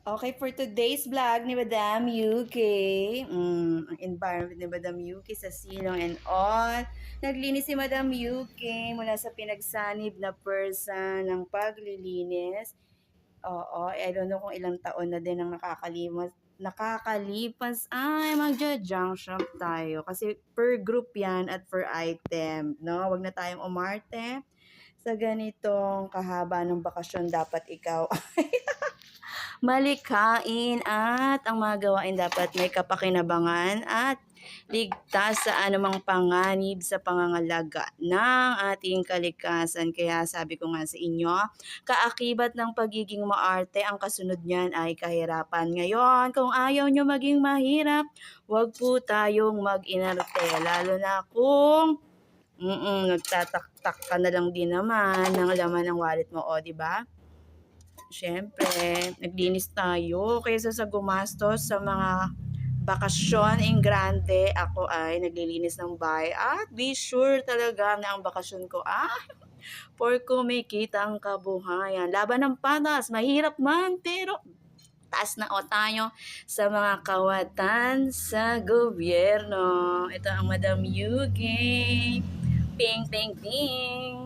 Okay, for today's vlog ni Madam UK, ang environment ni Madam UK sa silong and all. Naglinis si Madam UK mula sa pinagsanib na person ng paglilinis. Oo, I don't know kung ilang taon na din ang nakakalipas ay magja-junk shop tayo kasi per group yan at per item, no? Wag na tayong umarte sa ganitong kahaba ng bakasyon. Dapat ikaw malikhain at ang mga gawain dapat may kapakinabangan at ligtas sa anumang panganib sa pangangalaga ng ating kalikasan. Kaya sabi ko nga sa inyo, kaakibat ng pagiging maarte, ang kasunod niyan ay kahirapan. Ngayon, kung ayaw nyo maging mahirap, wag po tayong mag-inarte. Lalo na kung nagtataktak ka na lang din naman ng laman ng wallet mo, o, di ba? Siyempre, naglinis tayo kaysa sa gumastos sa mga bakasyon in grande. Ako ay naglilinis ng bahay at be sure talaga na ang bakasyon ko for kumikita ang kabuhayan. Laban ng patas, mahirap man pero taas na o tayo sa mga kawatan sa gobyerno. Ito ang Madam Yuki. Ping, ping, ping.